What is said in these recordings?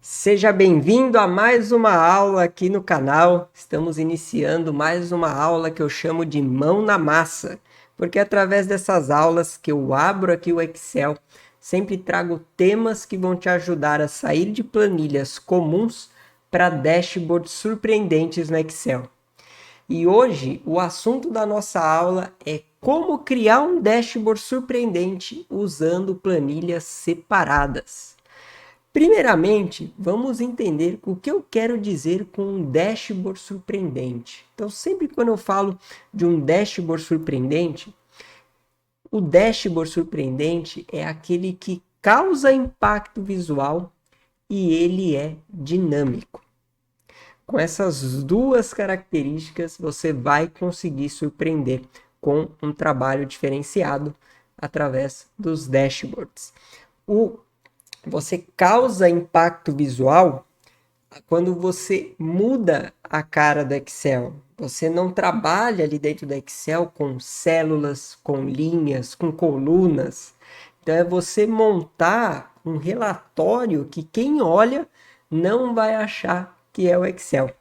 Seja bem-vindo a mais uma aula aqui no canal. Estamos iniciando mais uma aula que eu chamo de mão na massa, porque é através dessas aulas que eu abro aqui o Excel, sempre trago temas que vão te ajudar a sair de planilhas comuns para dashboards surpreendentes no Excel. E hoje o assunto da nossa aula é como criar um dashboard surpreendente usando planilhas separadas. Primeiramente, vamos entender o que eu quero dizer com um dashboard surpreendente. Então, sempre quando eu falo de um dashboard surpreendente, o dashboard surpreendente é aquele que causa impacto visual e ele é dinâmico. Com essas duas características, você vai conseguir surpreender com um trabalho diferenciado através dos dashboards. Você causa impacto visual quando você muda a cara do Excel. Você não trabalha ali dentro do Excel com células, com linhas, com colunas. Então é você montar um relatório que quem olha não vai achar que é o Excel.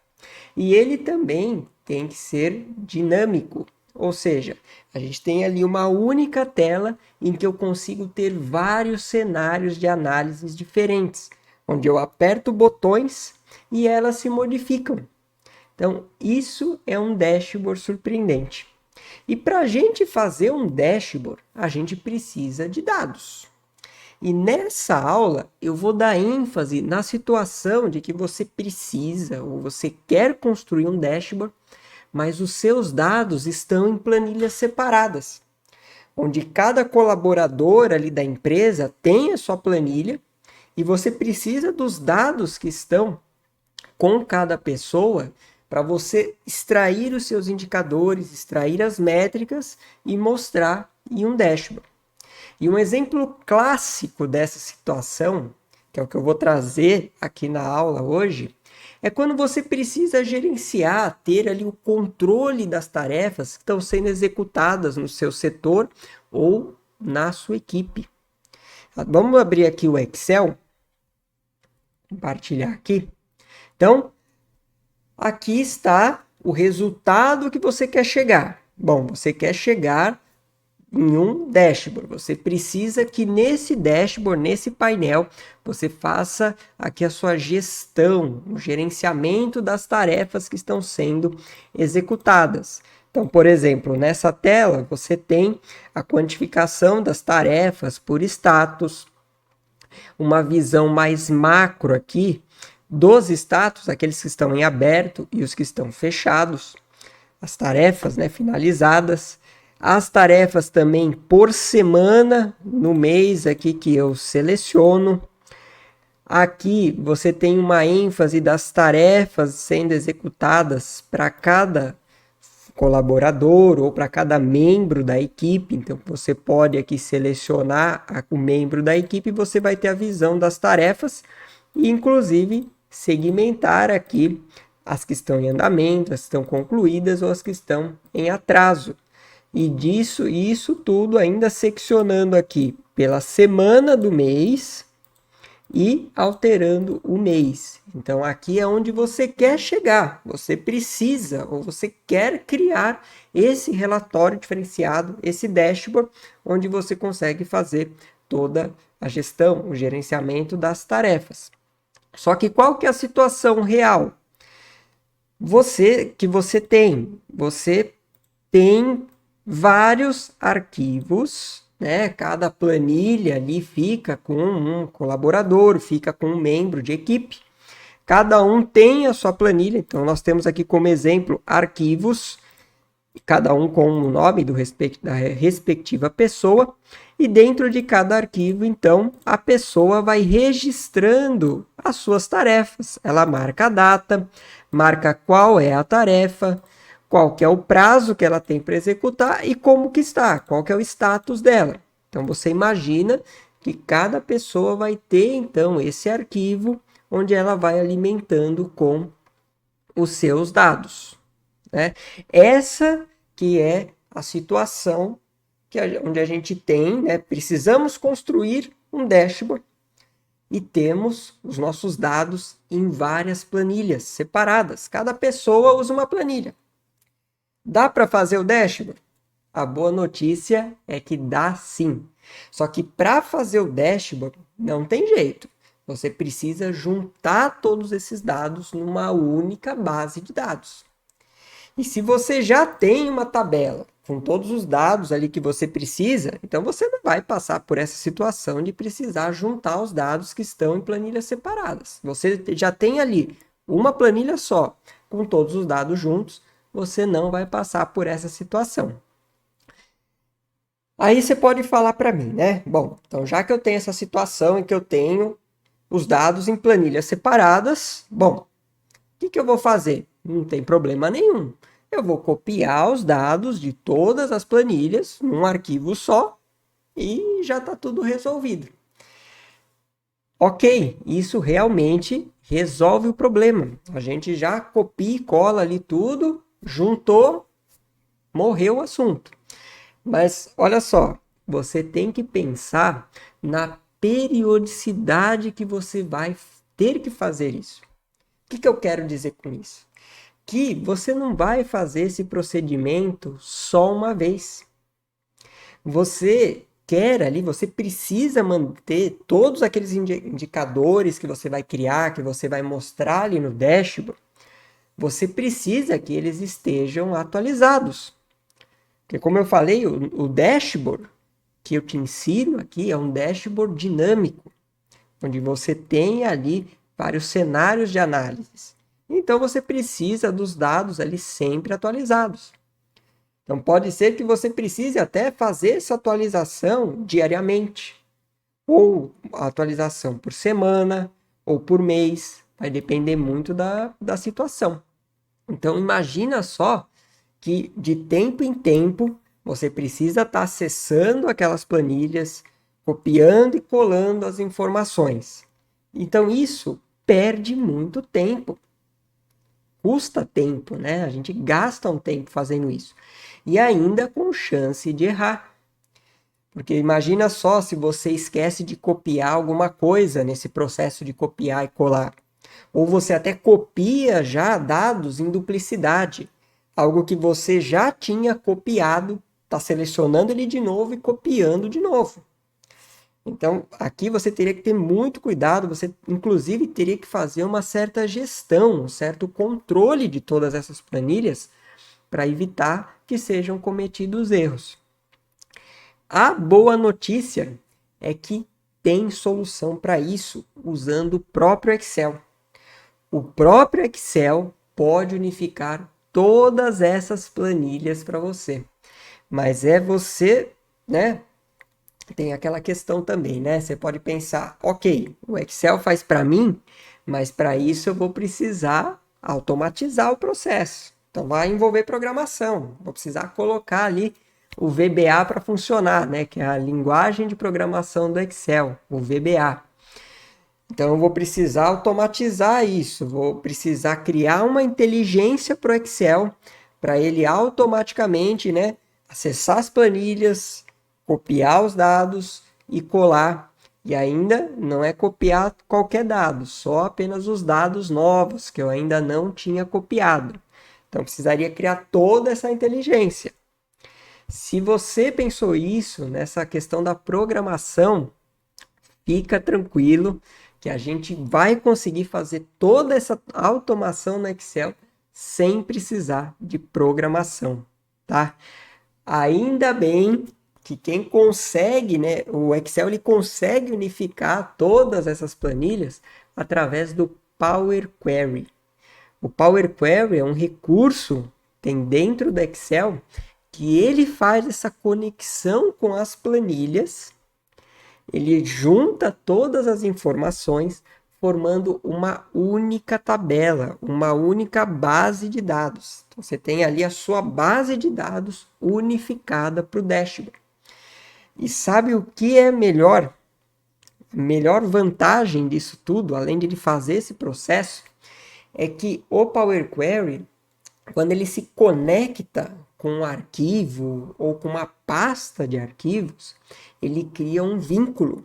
E ele também tem que ser dinâmico, ou seja, a gente tem ali uma única tela em que eu consigo ter vários cenários de análises diferentes, onde eu aperto botões e elas se modificam. Então, isso é um dashboard surpreendente. E para a gente fazer um dashboard, a gente precisa de dados. E nessa aula eu vou dar ênfase na situação de que você precisa ou você quer construir um dashboard, mas os seus dados estão em planilhas separadas, onde cada colaborador ali da empresa tem a sua planilha e você precisa dos dados que estão com cada pessoa para você extrair os seus indicadores, extrair as métricas e mostrar em um dashboard. E um exemplo clássico dessa situação, que é o que eu vou trazer aqui na aula hoje, é quando você precisa gerenciar, ter ali o controle das tarefas que estão sendo executadas no seu setor ou na sua equipe. Vamos abrir aqui o Excel, compartilhar aqui. Então, aqui está o resultado que você quer chegar. Bom, você quer chegar em um dashboard. Você precisa que nesse dashboard, nesse painel, você faça aqui a sua gestão, o gerenciamento das tarefas que estão sendo executadas. Então, por exemplo, nessa tela você tem a quantificação das tarefas por status, uma visão mais macro aqui dos status, aqueles que estão em aberto e os que estão fechados, as tarefas, né, finalizadas, as tarefas também por semana, no mês aqui que eu seleciono. Aqui você tem uma ênfase das tarefas sendo executadas para cada colaborador ou para cada membro da equipe. Então você pode aqui selecionar o membro da equipe e você vai ter a visão das tarefas e inclusive segmentar aqui as que estão em andamento, as que estão concluídas ou as que estão em atraso. E isso tudo ainda seccionando aqui pela semana do mês e alterando o mês. Então aqui é onde você quer chegar. Você precisa ou você quer criar esse relatório diferenciado, esse dashboard, onde você consegue fazer toda a gestão, o gerenciamento das tarefas. Só que qual que é a situação real? Você tem vários arquivos, né? Cada planilha ali fica com um colaborador, fica com um membro de equipe. Cada um tem a sua planilha, então nós temos aqui como exemplo arquivos, cada um com o nome da respectiva pessoa, e dentro de cada arquivo, então, a pessoa vai registrando as suas tarefas. Ela marca a data, marca qual é a tarefa, qual que é o prazo que ela tem para executar e como que está, qual que é o status dela. Então você imagina que cada pessoa vai ter então esse arquivo onde ela vai alimentando com os seus dados, né? Essa que é a situação onde a gente tem, né? Precisamos construir um dashboard e temos os nossos dados em várias planilhas separadas. Cada pessoa usa uma planilha. Dá para fazer o dashboard? A boa notícia é que dá sim. Só que para fazer o dashboard não tem jeito. Você precisa juntar todos esses dados numa única base de dados. E se você já tem uma tabela com todos os dados ali que você precisa, então você não vai passar por essa situação de precisar juntar os dados que estão em planilhas separadas. Você já tem ali uma planilha só, com todos os dados juntos, você não vai passar por essa situação. Aí você pode falar para mim, né? Bom, então já que eu tenho essa situação em que eu tenho os dados em planilhas separadas, bom, o que eu vou fazer? Não tem problema nenhum. Eu vou copiar os dados de todas as planilhas num arquivo só e já está tudo resolvido. Ok, isso realmente resolve o problema. A gente já copia e cola ali tudo, juntou, morreu o assunto. Mas olha só, você tem que pensar na periodicidade que você vai ter que fazer isso. O que eu quero dizer com isso? Que você não vai fazer esse procedimento só uma vez. Você quer ali, você precisa manter todos aqueles indicadores que você vai criar, que você vai mostrar ali no dashboard. Você precisa que eles estejam atualizados. Porque como eu falei, o dashboard que eu te ensino aqui é um dashboard dinâmico, onde você tem ali vários cenários de análise. Então você precisa dos dados ali sempre atualizados. Então pode ser que você precise até fazer essa atualização diariamente, ou atualização por semana, ou por mês, vai depender muito da situação. Então imagina só que de tempo em tempo você precisa estar acessando aquelas planilhas, copiando e colando as informações. Então isso perde muito tempo. Custa tempo, né? A gente gasta um tempo fazendo isso. E ainda com chance de errar. Porque imagina só se você esquece de copiar alguma coisa nesse processo de copiar e colar. Ou você até copia já dados em duplicidade. Algo que você já tinha copiado, está selecionando ele de novo e copiando de novo. Então, aqui você teria que ter muito cuidado, você inclusive teria que fazer uma certa gestão, um certo controle de todas essas planilhas para evitar que sejam cometidos erros. A boa notícia é que tem solução para isso usando o próprio Excel. O próprio Excel pode unificar todas essas planilhas para você. Mas é você, né? Tem aquela questão também, né? Você pode pensar, ok, o Excel faz para mim, mas para isso eu vou precisar automatizar o processo. Então vai envolver programação. Vou precisar colocar ali o VBA para funcionar, né? Que é a linguagem de programação do Excel, o VBA. Então eu vou precisar automatizar isso, vou precisar criar uma inteligência para o Excel para ele automaticamente, né, acessar as planilhas, copiar os dados e colar. E ainda não é copiar qualquer dado, só apenas os dados novos que eu ainda não tinha copiado. Então precisaria criar toda essa inteligência. Se você pensou isso nessa questão da programação, fica tranquilo que a gente vai conseguir fazer toda essa automação no Excel sem precisar de programação, tá? Ainda bem que quem consegue, né, o Excel ele consegue unificar todas essas planilhas através do Power Query. O Power Query é um recurso que tem dentro do Excel que ele faz essa conexão com as planilhas. Ele junta todas as informações formando uma única tabela, uma única base de dados. Então, você tem ali a sua base de dados unificada para o dashboard. E sabe o que é melhor? A melhor vantagem disso tudo, além de ele fazer esse processo, é que o Power Query, quando ele se conecta com um arquivo ou com uma pasta de arquivos, ele cria um vínculo.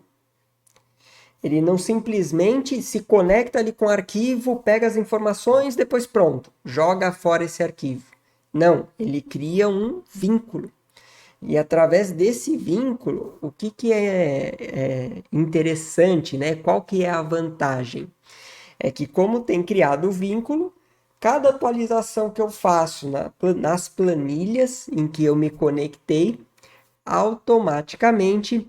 Ele não simplesmente se conecta ali com o arquivo, pega as informações, depois pronto, joga fora esse arquivo. Não, ele cria um vínculo. E através desse vínculo, o que é interessante, né? Qual que é a vantagem? É que como tem criado o vínculo, cada atualização que eu faço nas planilhas em que eu me conectei, automaticamente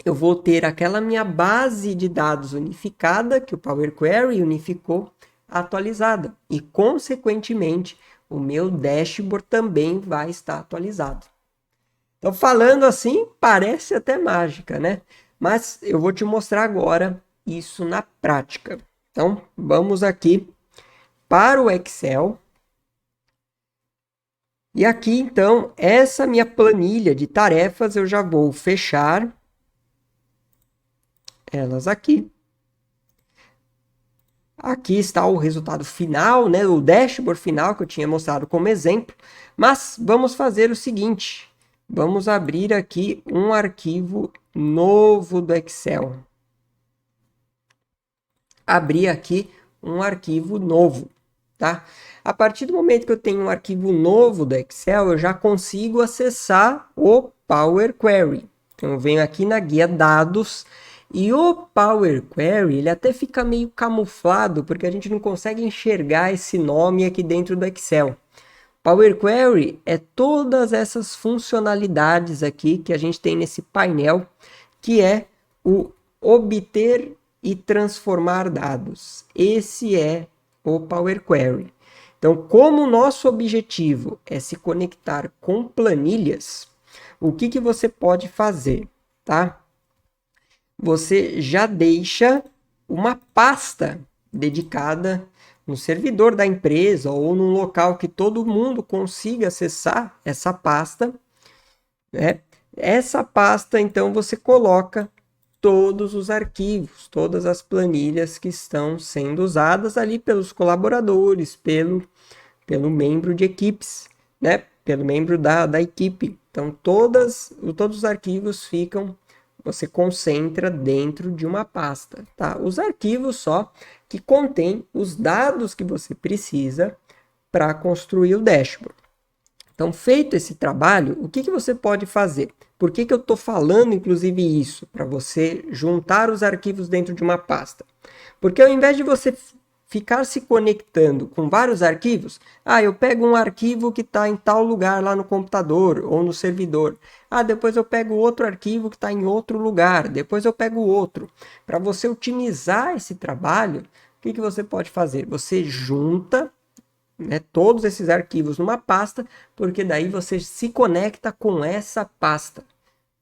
eu vou ter aquela minha base de dados unificada, que o Power Query unificou, atualizada. E, consequentemente, o meu dashboard também vai estar atualizado. Então, falando assim, parece até mágica, né? Mas eu vou te mostrar agora isso na prática. Então, vamos aqui para o Excel. E aqui, então, essa minha planilha de tarefas, eu já vou fechar elas aqui. Aqui está o resultado final, né? O dashboard final que eu tinha mostrado como exemplo. Mas vamos fazer o seguinte. Vamos abrir aqui um arquivo novo do Excel. Abrir aqui um arquivo novo, tá? A partir do momento que eu tenho um arquivo novo do Excel, eu já consigo acessar o Power Query. Então, eu venho aqui na guia Dados e o Power Query, ele até fica meio camuflado, porque a gente não consegue enxergar esse nome aqui dentro do Excel. Power Query é todas essas funcionalidades aqui que a gente tem nesse painel, que é o obter e transformar dados. Esse é o Power Query. Então, como o nosso objetivo é se conectar com planilhas, o que você pode fazer, tá? Você já deixa uma pasta dedicada no servidor da empresa ou num local que todo mundo consiga acessar essa pasta, né? Essa pasta, então, você coloca todos os arquivos, todas as planilhas que estão sendo usadas ali pelos colaboradores, pelo membro de equipes, né? Pelo membro da equipe. Então, todos os arquivos ficam, você concentra dentro de uma pasta, tá? Os arquivos só que contém os dados que você precisa para construir o dashboard. Então, feito esse trabalho, o que você pode fazer? Por que eu estou falando, inclusive, isso? Para você juntar os arquivos dentro de uma pasta. Porque ao invés de você ficar se conectando com vários arquivos, eu pego um arquivo que está em tal lugar lá no computador ou no servidor. Depois eu pego outro arquivo que está em outro lugar. Depois eu pego outro. Para você otimizar esse trabalho, o que você pode fazer? Você junta, né, todos esses arquivos numa pasta, porque daí você se conecta com essa pasta.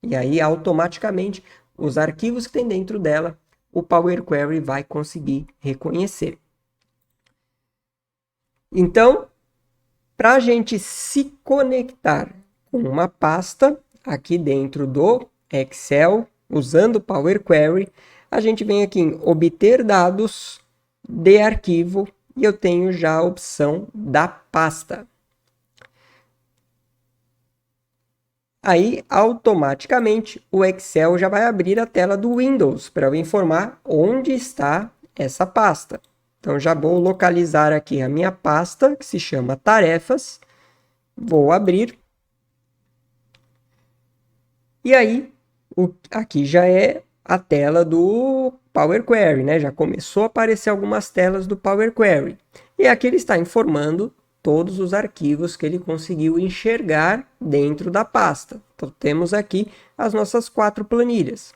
E aí, automaticamente, os arquivos que tem dentro dela, o Power Query vai conseguir reconhecer. Então, para a gente se conectar com uma pasta aqui dentro do Excel, usando o Power Query, a gente vem aqui em obter dados de arquivo e eu tenho já a opção da pasta. Aí, automaticamente, o Excel já vai abrir a tela do Windows para eu informar onde está essa pasta. Então, já vou localizar aqui a minha pasta, que se chama Tarefas. Vou abrir. E aí, aqui já é a tela do Power Query, né? Já começou a aparecer algumas telas do Power Query. E aqui ele está informando todos os arquivos que ele conseguiu enxergar dentro da pasta. Então, temos aqui as nossas 4 planilhas.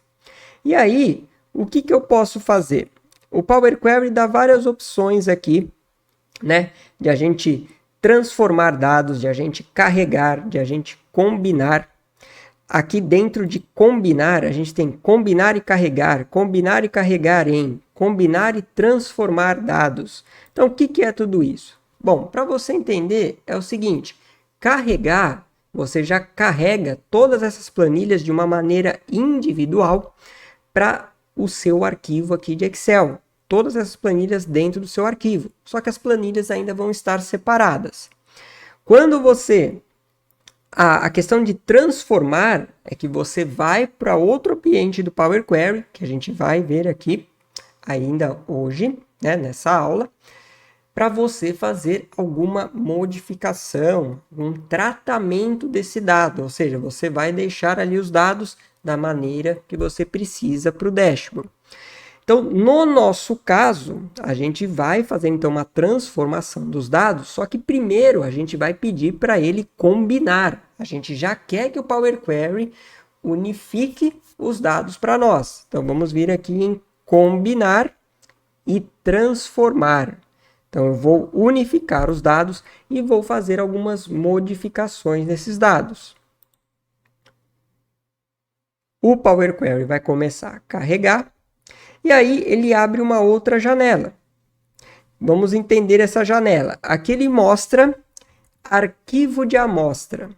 E aí, o que eu posso fazer? O Power Query dá várias opções aqui, né? De a gente transformar dados, de a gente carregar, de a gente combinar. Aqui dentro de combinar, a gente tem combinar e carregar em, combinar e transformar dados. Então, o que é tudo isso? Bom, para você entender, é o seguinte, carregar, você já carrega todas essas planilhas de uma maneira individual para o seu arquivo aqui de Excel. Todas essas planilhas dentro do seu arquivo, só que as planilhas ainda vão estar separadas. Quando você A questão de transformar é que você vai para outro ambiente do Power Query, que a gente vai ver aqui ainda hoje, né, nessa aula, para você fazer alguma modificação, um tratamento desse dado, ou seja, você vai deixar ali os dados da maneira que você precisa para o dashboard. Então, no nosso caso, a gente vai fazer então uma transformação dos dados, só que primeiro a gente vai pedir para ele combinar. A gente já quer que o Power Query unifique os dados para nós. Então, vamos vir aqui em combinar e transformar. Então, eu vou unificar os dados e vou fazer algumas modificações nesses dados. O Power Query vai começar a carregar e aí ele abre uma outra janela. Vamos entender essa janela. Aqui ele mostra arquivo de amostra.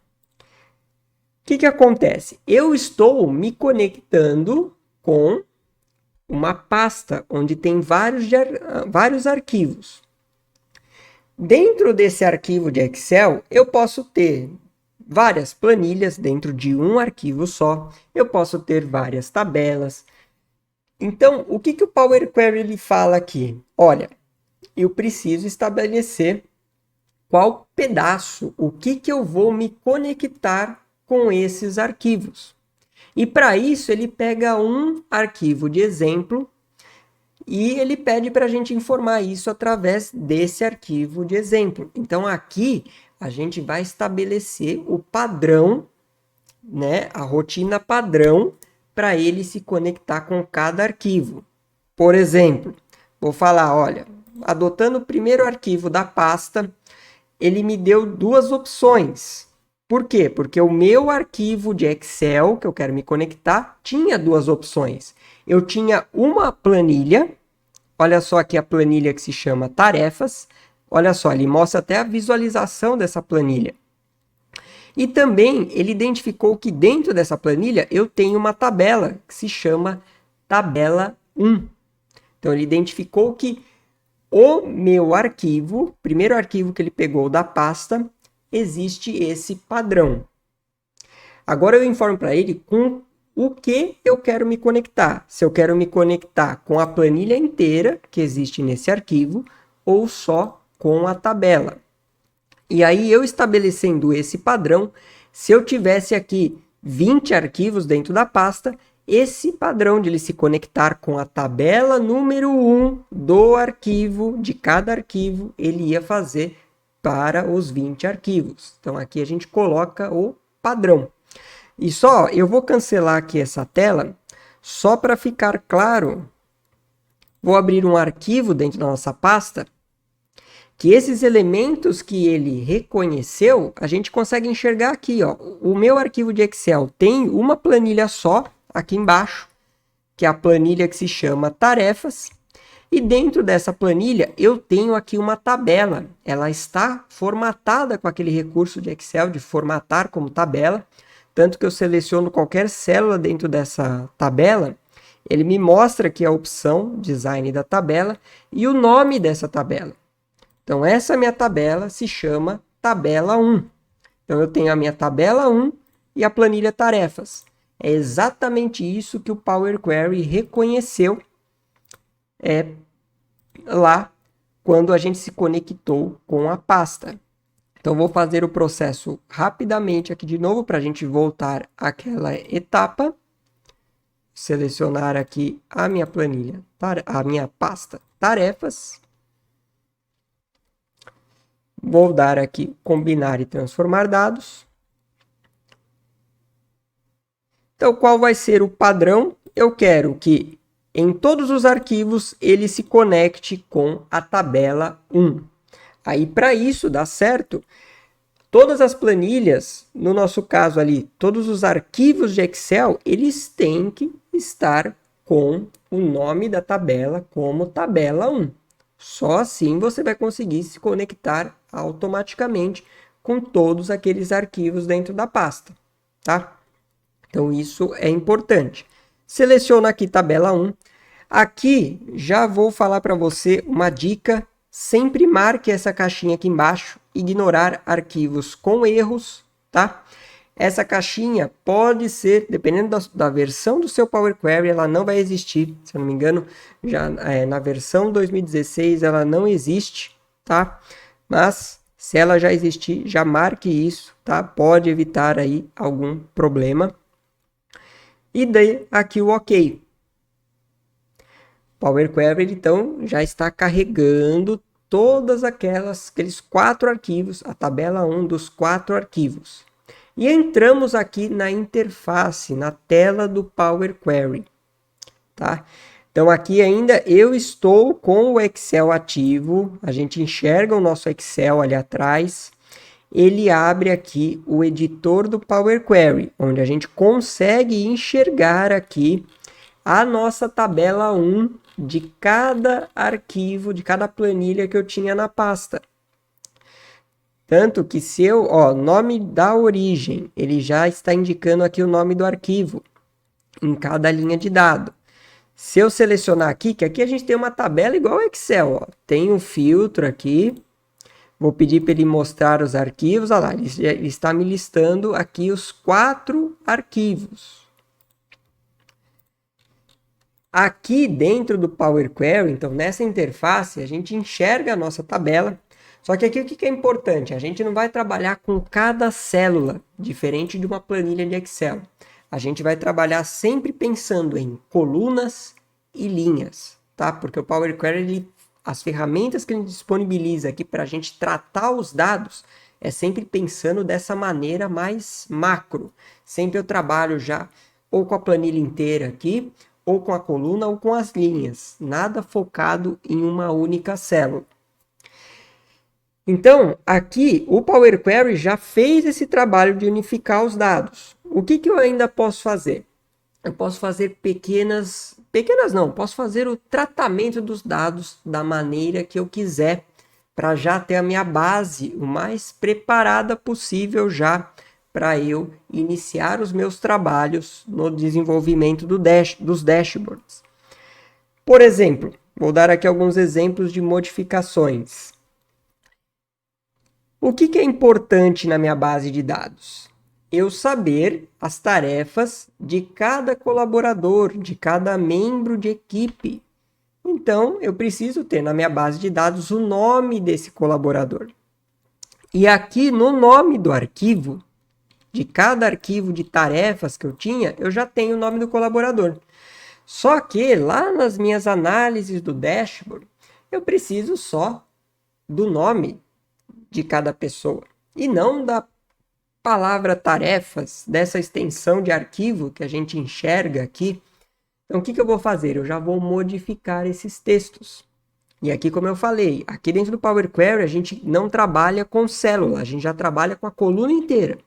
O que acontece? Eu estou me conectando com uma pasta onde tem vários arquivos. Dentro desse arquivo de Excel, eu posso ter várias planilhas dentro de um arquivo só. Eu posso ter várias tabelas. Então, o que o Power Query ele fala aqui? Olha, eu preciso estabelecer qual pedaço, o que eu vou me conectar com esses arquivos. E para isso, ele pega um arquivo de exemplo e ele pede para a gente informar isso através desse arquivo de exemplo. Então, aqui, a gente vai estabelecer o padrão, né, a rotina padrão, para ele se conectar com cada arquivo. Por exemplo, vou falar, olha, adotando o primeiro arquivo da pasta, ele me deu duas opções. Por quê? Porque o meu arquivo de Excel, que eu quero me conectar, tinha duas opções. Eu tinha uma planilha, olha só aqui a planilha que se chama tarefas, olha só, ele mostra até a visualização dessa planilha. E também ele identificou que dentro dessa planilha eu tenho uma tabela que se chama tabela 1. Então ele identificou que o meu arquivo, primeiro arquivo que ele pegou da pasta, existe esse padrão. Agora eu informo para ele com o que eu quero me conectar. Se eu quero me conectar com a planilha inteira que existe nesse arquivo ou só com a tabela. E aí, eu estabelecendo esse padrão, se eu tivesse aqui 20 arquivos dentro da pasta, esse padrão de ele se conectar com a tabela número 1 do arquivo, de cada arquivo, ele ia fazer para os 20 arquivos. Então, aqui a gente coloca o padrão. E só, eu vou cancelar aqui essa tela, só para ficar claro, vou abrir um arquivo dentro da nossa pasta, que esses elementos que ele reconheceu, a gente consegue enxergar aqui, ó. O meu arquivo de Excel tem uma planilha só, aqui embaixo, que é a planilha que se chama tarefas. E dentro dessa planilha, eu tenho aqui uma tabela. Ela está formatada com aquele recurso de Excel de formatar como tabela. Tanto que eu seleciono qualquer célula dentro dessa tabela, ele me mostra aqui a opção design da tabela e o nome dessa tabela. Então, essa minha tabela se chama tabela 1. Então, eu tenho a minha tabela 1 e a planilha tarefas. É exatamente isso que o Power Query reconheceu lá quando a gente se conectou com a pasta. Então, vou fazer o processo rapidamente aqui de novo para a gente voltar àquela etapa. Selecionar aqui a minha planilha, a minha pasta tarefas. Vou dar aqui combinar e transformar dados. Então, qual vai ser o padrão? Eu quero que em todos os arquivos ele se conecte com a tabela 1. Aí, para isso dar certo, todas as planilhas, no nosso caso ali, todos os arquivos de Excel, eles têm que estar com o nome da tabela como tabela 1. Só assim você vai conseguir se conectar automaticamente com todos aqueles arquivos dentro da pasta, tá? Então, isso é importante. Seleciona aqui tabela 1. Aqui, já vou falar para você uma dica. Sempre marque essa caixinha aqui embaixo, ignorar arquivos com erros, tá? Essa caixinha pode ser, dependendo da versão do seu Power Query, ela não vai existir. Se eu não me engano, já na versão 2016 ela não existe, tá? Mas se ela já existir, já marque isso, tá? Pode evitar aí algum problema. E dê aqui o OK. Power Query, então, já está carregando todas aqueles 4 arquivos, a tabela 1 dos 4 arquivos. E entramos aqui na interface, na tela do Power Query, tá? Então, aqui ainda eu estou com o Excel ativo, a gente enxerga o nosso Excel ali atrás. Ele abre aqui o editor do Power Query, onde a gente consegue enxergar aqui a nossa tabela 1 de cada arquivo, de cada planilha que eu tinha na pasta. Tanto que se eu, nome da origem, ele já está indicando aqui o nome do arquivo em cada linha de dado. Se eu selecionar aqui, que aqui a gente tem uma tabela igual ao Excel, tem um filtro aqui. Vou pedir para ele mostrar os arquivos. Olha lá, ele está me listando aqui os 4 arquivos. Aqui dentro do Power Query, então nessa interface, a gente enxerga a nossa tabela. Só que aqui o que é importante? A gente não vai trabalhar com cada célula, diferente de uma planilha de Excel. A gente vai trabalhar sempre pensando em colunas e linhas, tá? Porque o Power Query, as ferramentas que ele disponibiliza aqui para a gente tratar os dados, é sempre pensando dessa maneira mais macro. Sempre eu trabalho já ou com a planilha inteira aqui, ou com a coluna ou com as linhas, nada focado em uma única célula. Então, aqui o Power Query já fez esse trabalho de unificar os dados. O que eu ainda posso fazer? Eu posso fazer posso fazer o tratamento dos dados da maneira que eu quiser, para já ter a minha base o mais preparada possível já para eu iniciar os meus trabalhos no desenvolvimento dos dashboards. Por exemplo, vou dar aqui alguns exemplos de modificações. O que é importante na minha base de dados? Eu saber as tarefas de cada colaborador, de cada membro de equipe. Então, eu preciso ter na minha base de dados o nome desse colaborador. E aqui no nome do arquivo, de cada arquivo de tarefas que eu tinha, eu já tenho o nome do colaborador. Só que lá nas minhas análises do dashboard, eu preciso só do nome de cada pessoa e não da palavra tarefas, dessa extensão de arquivo que a gente enxerga aqui. Então, o que eu vou fazer? Eu já vou modificar esses textos. E aqui, como eu falei, aqui dentro do Power Query, a gente não trabalha com célula, a gente já trabalha com a coluna inteira.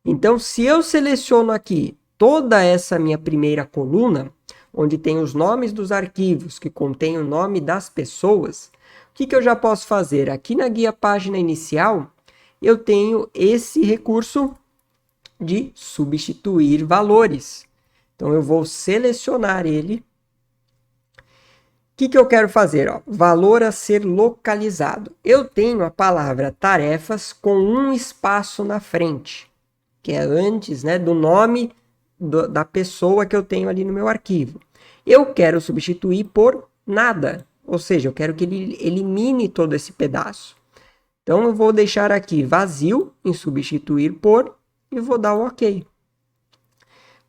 Então, se eu seleciono aqui toda essa minha primeira coluna, onde tem os nomes dos arquivos, que contém o nome das pessoas, o que eu já posso fazer? Aqui na guia página inicial, eu tenho esse recurso de substituir valores. Então, eu vou selecionar ele. O que eu quero fazer? Valor a ser localizado. Eu tenho a palavra tarefas com um espaço na frente, que é antes, né, do nome da pessoa que eu tenho ali no meu arquivo. Eu quero substituir por nada, ou seja, eu quero que ele elimine todo esse pedaço. Então, eu vou deixar aqui vazio em substituir por e vou dar o OK.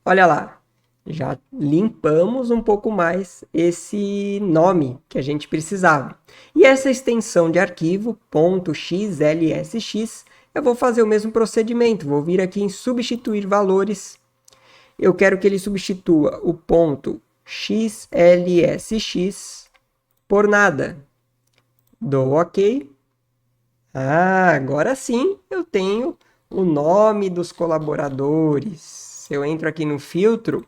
Olha lá, já limpamos um pouco mais esse nome que a gente precisava. E essa extensão de arquivo .xlsx, eu vou fazer o mesmo procedimento. Vou vir aqui em substituir valores. Eu quero que ele substitua o .xlsx por nada. Dou OK. Agora sim eu tenho o nome dos colaboradores. Se eu entro aqui no filtro,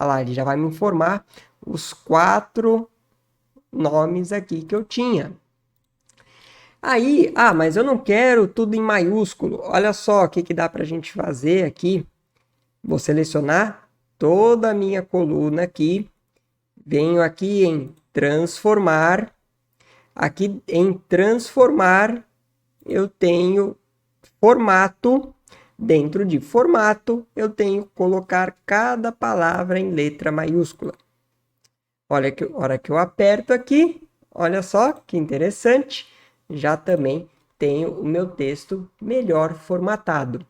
olha lá, ele já vai me informar os 4 nomes aqui que eu tinha. Aí, mas eu não quero tudo em maiúsculo. Olha só o que dá para a gente fazer aqui. Vou selecionar toda a minha coluna aqui. Venho aqui em transformar. Aqui em transformar, eu tenho formato. dentro de formato, eu tenho que colocar cada palavra em letra maiúscula. Olha que a hora que eu aperto aqui, olha só que interessante, já também tenho o meu texto melhor formatado.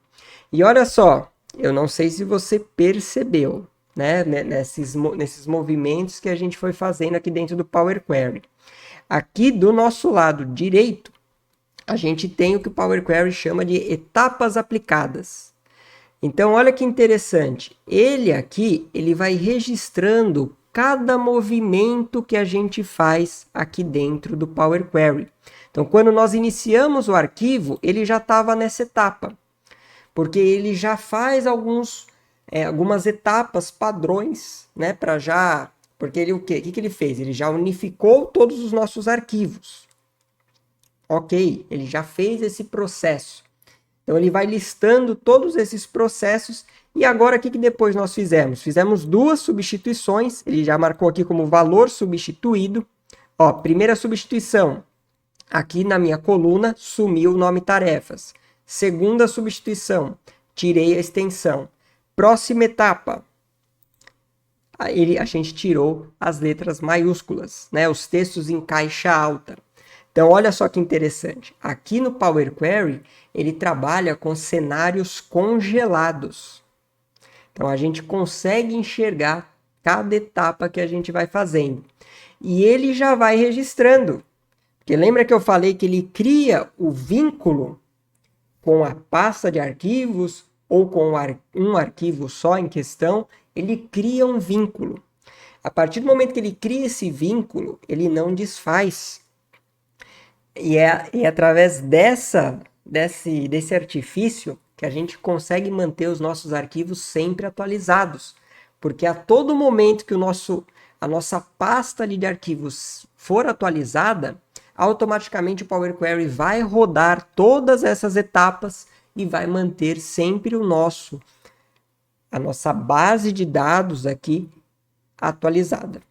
E olha só, eu não sei se você percebeu, né, nesses movimentos que a gente foi fazendo aqui dentro do Power Query. Aqui do nosso lado direito, a gente tem o que o Power Query chama de etapas aplicadas. Então, olha que interessante. Ele aqui, ele vai registrando cada movimento que a gente faz aqui dentro do Power Query. Então, quando nós iniciamos o arquivo, ele já estava nessa etapa, porque ele já faz algumas etapas padrões, né, para já... Porque ele o quê? O que ele fez? Ele já unificou todos os nossos arquivos. Ok, ele já fez esse processo. Então, ele vai listando todos esses processos. E agora, o que depois nós fizemos? Fizemos 2 substituições. Ele já marcou aqui como valor substituído. Ó, primeira substituição. Aqui na minha coluna, sumiu o nome tarefas. Segunda substituição. Tirei a extensão. Próxima etapa. A gente tirou as letras maiúsculas, né? Os textos em caixa alta. Então, olha só que interessante. Aqui no Power Query, ele trabalha com cenários congelados. Então, a gente consegue enxergar cada etapa que a gente vai fazendo. E ele já vai registrando. Porque lembra que eu falei que ele cria o vínculo com a pasta de arquivos ou com um arquivo só em questão? Ele cria um vínculo. A partir do momento que ele cria esse vínculo, ele não desfaz. E é através desse artifício que a gente consegue manter os nossos arquivos sempre atualizados. Porque a todo momento que a nossa pasta ali de arquivos for atualizada, automaticamente o Power Query vai rodar todas essas etapas e vai manter sempre a nossa base de dados aqui atualizada.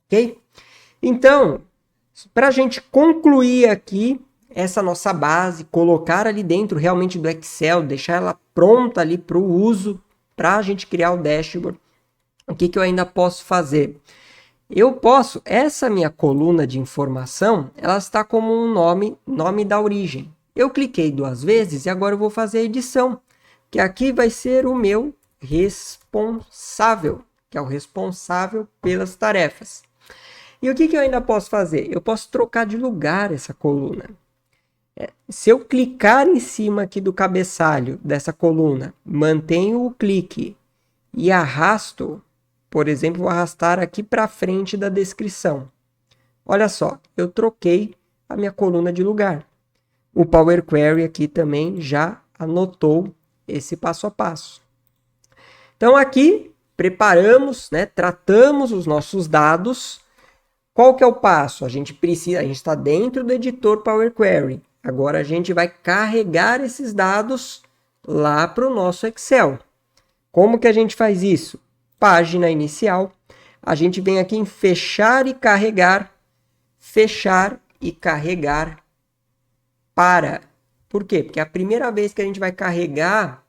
Ok? Então, para a gente concluir aqui essa nossa base, colocar ali dentro realmente do Excel, deixar ela pronta ali para o uso, para a gente criar o dashboard, o que eu ainda posso fazer? Essa minha coluna de informação, ela está como um nome da origem. Eu cliquei 2 vezes e agora eu vou fazer a edição, que aqui vai ser o meu responsável, que é o responsável pelas tarefas. E o que eu ainda posso fazer? Eu posso trocar de lugar essa coluna. Se eu clicar em cima aqui do cabeçalho dessa coluna, mantenho o clique e arrasto, por exemplo, vou arrastar aqui para frente da descrição. Olha só, eu troquei a minha coluna de lugar. O Power Query aqui também já anotou esse passo a passo. Então aqui preparamos, né, tratamos os nossos dados. Qual que é o passo? A gente está dentro do editor Power Query. Agora a gente vai carregar esses dados lá para o nosso Excel. Como que a gente faz isso? Página inicial. A gente vem aqui em fechar e carregar para. Por quê? Porque a primeira vez que a gente vai carregar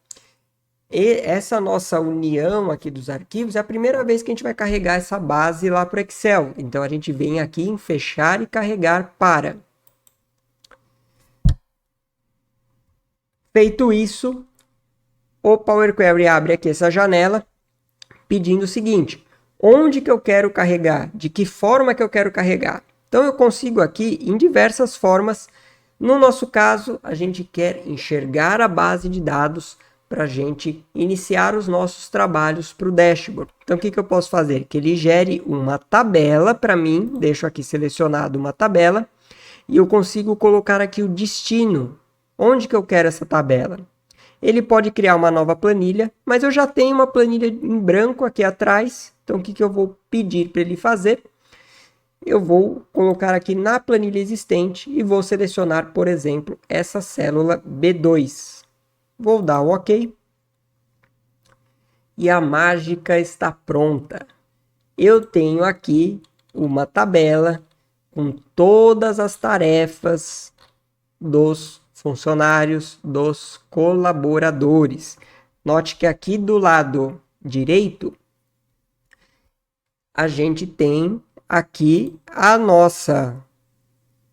essa nossa união aqui dos arquivos, é a primeira vez que a gente vai carregar essa base lá para o Excel. Então, a gente vem aqui em fechar e carregar para. Feito isso, o Power Query abre aqui essa janela pedindo o seguinte: onde que eu quero carregar? De que forma que eu quero carregar? Então, eu consigo aqui em diversas formas. No nosso caso, a gente quer enxergar a base de dados para a gente iniciar os nossos trabalhos para o dashboard. Então, o que eu posso fazer? Que ele gere uma tabela para mim, deixo aqui selecionado uma tabela, e eu consigo colocar aqui o destino. Onde que eu quero essa tabela? Ele pode criar uma nova planilha, mas eu já tenho uma planilha em branco aqui atrás. Então, o que eu vou pedir para ele fazer? Eu vou colocar aqui na planilha existente e vou selecionar, por exemplo, essa célula B2. Vou dar o OK. E a mágica está pronta. Eu tenho aqui uma tabela com todas as tarefas dos funcionários, dos colaboradores. Note que aqui do lado direito, a gente tem aqui a nossa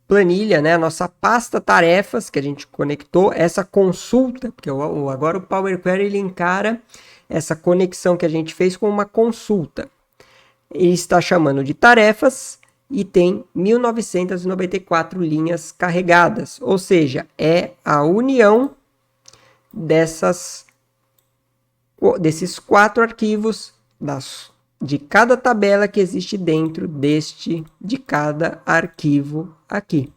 planilha, né? A nossa pasta tarefas que a gente conectou, essa consulta, porque agora o Power Query ele encara essa conexão que a gente fez com uma consulta. Ele está chamando de tarefas e tem 1994 linhas carregadas, ou seja, é a união desses 4 arquivos de cada tabela que existe dentro de cada arquivo aqui,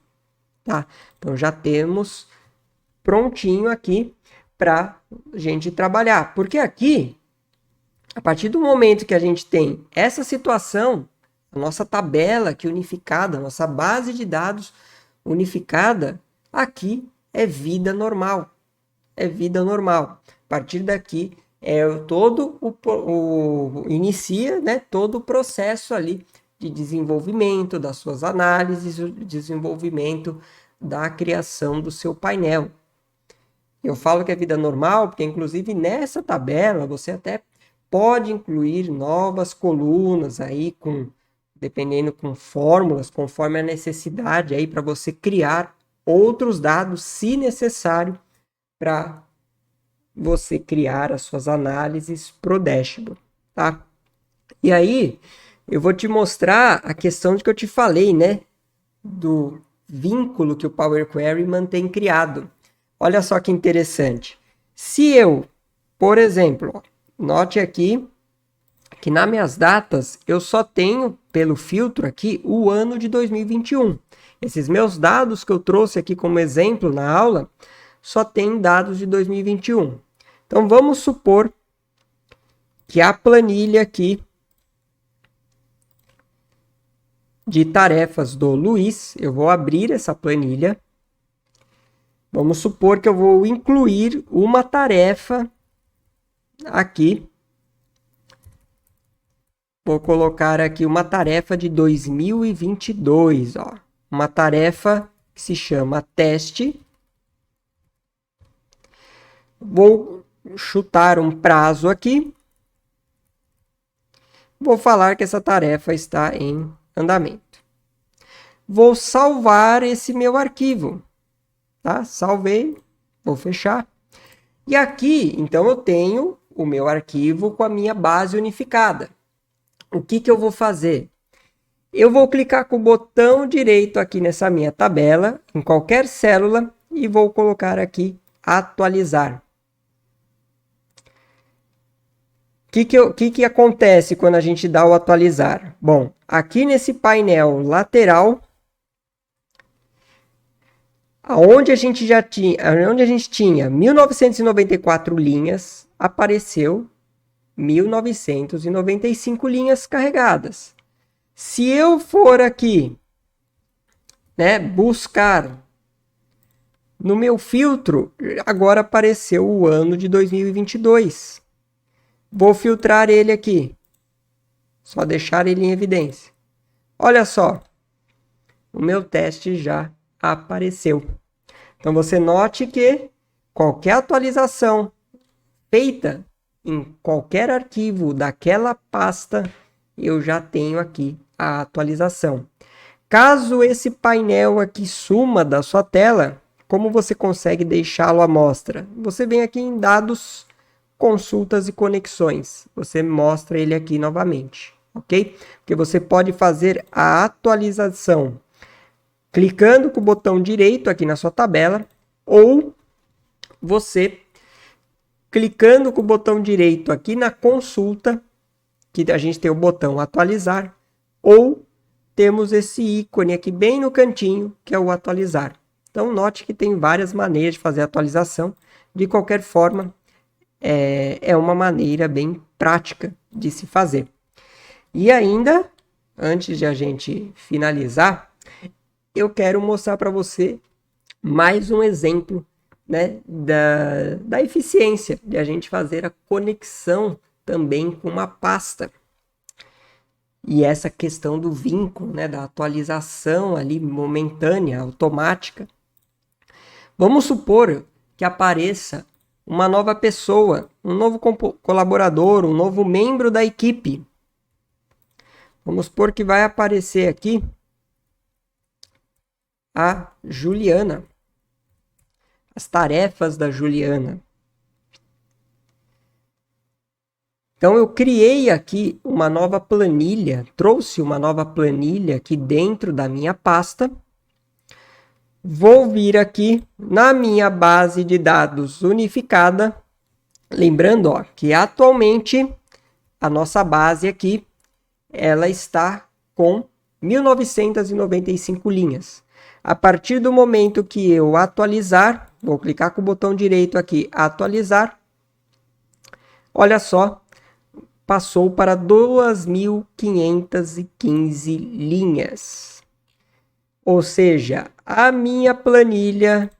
tá? Então já temos prontinho aqui para a gente trabalhar, porque aqui, a partir do momento que a gente tem essa situação, a nossa tabela aqui unificada, a nossa base de dados unificada, aqui é vida normal, é vida normal. A partir daqui inicia, né, todo o processo ali de desenvolvimento das suas análises, o desenvolvimento da criação do seu painel. Eu falo que é vida normal porque, inclusive, nessa tabela você até pode incluir novas colunas aí dependendo com fórmulas, conforme a necessidade aí para você criar outros dados, se necessário, para você criar as suas análises pro dashboard, tá? E aí, eu vou te mostrar a questão de que eu te falei, né? Do vínculo que o Power Query mantém criado. Olha só que interessante. Se eu, por exemplo, note aqui que nas minhas datas eu só tenho, pelo filtro aqui, o ano de 2021. Esses meus dados que eu trouxe aqui como exemplo na aula, só tem dados de 2021. Então, vamos supor que a planilha aqui de tarefas do Luiz, eu vou abrir essa planilha. Vamos supor que eu vou incluir uma tarefa aqui. Vou colocar aqui uma tarefa de 2022, ó. Uma tarefa que se chama teste. Vou chutar um prazo aqui. Vou falar que essa tarefa está em andamento. Vou salvar esse meu arquivo, tá? Salvei, vou fechar. E aqui, então, eu tenho o meu arquivo com a minha base unificada. O que eu vou fazer? Eu vou clicar com o botão direito aqui nessa minha tabela, em qualquer célula, e vou colocar aqui atualizar. O que acontece quando a gente dá o atualizar? Bom, aqui nesse painel lateral, onde a gente tinha 1994 linhas, apareceu 1995 linhas carregadas. Se eu for aqui, né, buscar no meu filtro, agora apareceu o ano de 2022. Vou filtrar ele aqui. Só deixar ele em evidência. Olha só. O meu teste já apareceu. Então, você note que qualquer atualização feita em qualquer arquivo daquela pasta, eu já tenho aqui a atualização. Caso esse painel aqui suma da sua tela, como você consegue deixá-lo à mostra? Você vem aqui em dados, consultas e conexões. Você mostra ele aqui novamente, ok? Porque você pode fazer a atualização clicando com o botão direito aqui na sua tabela, ou você clicando com o botão direito aqui na consulta, que a gente tem o botão atualizar, ou temos esse ícone aqui bem no cantinho, que é o atualizar. Então, note que tem várias maneiras de fazer a atualização. De qualquer forma, é uma maneira bem prática de se fazer. E ainda, antes de a gente finalizar, eu quero mostrar para você mais um exemplo, né, da eficiência de a gente fazer a conexão também com uma pasta. E essa questão do vínculo, né, da atualização ali momentânea, automática. Vamos supor que apareça uma nova pessoa, um novo colaborador, um novo membro da equipe. Vamos supor que vai aparecer aqui a Juliana. As tarefas da Juliana. Então, eu criei aqui uma nova planilha, trouxe uma nova planilha aqui dentro da minha pasta. Vou vir aqui na minha base de dados unificada. Lembrando, ó, que atualmente a nossa base aqui, ela está com 1995 linhas. A partir do momento que eu atualizar, vou clicar com o botão direito aqui, atualizar. Olha só, passou para 2.515 linhas. Ou seja, a minha planilha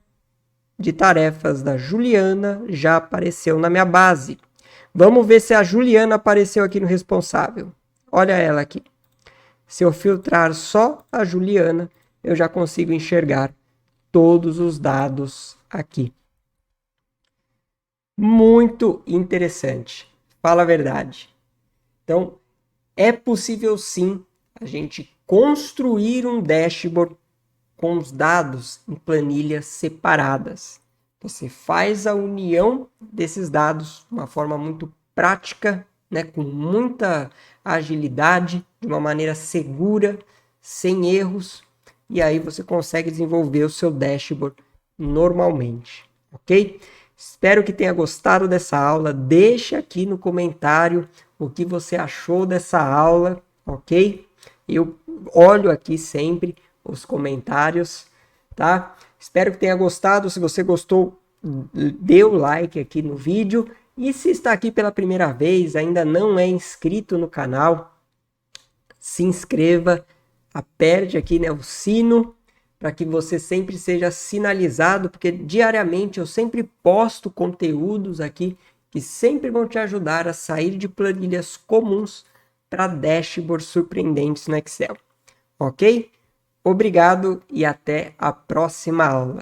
de tarefas da Juliana já apareceu na minha base. Vamos ver se a Juliana apareceu aqui no responsável. Olha ela aqui. Se eu filtrar só a Juliana, eu já consigo enxergar todos os dados aqui. Muito interessante. Fala a verdade. Então, é possível sim a gente construir um dashboard com os dados em planilhas separadas. Você faz a união desses dados de uma forma muito prática, né, com muita agilidade, de uma maneira segura, sem erros, e aí você consegue desenvolver o seu dashboard normalmente, ok? Espero que tenha gostado dessa aula. Deixa aqui no comentário o que você achou dessa aula, ok? Eu olho aqui sempre os comentários, tá? Espero que tenha gostado. Se você gostou, dê o like aqui no vídeo. E se está aqui pela primeira vez, ainda não é inscrito no canal, se inscreva, aperte aqui, né, o sino, para que você sempre seja sinalizado, porque diariamente eu sempre posto conteúdos aqui que sempre vão te ajudar a sair de planilhas comuns para dashboards surpreendentes no Excel. Ok? Obrigado e até a próxima aula.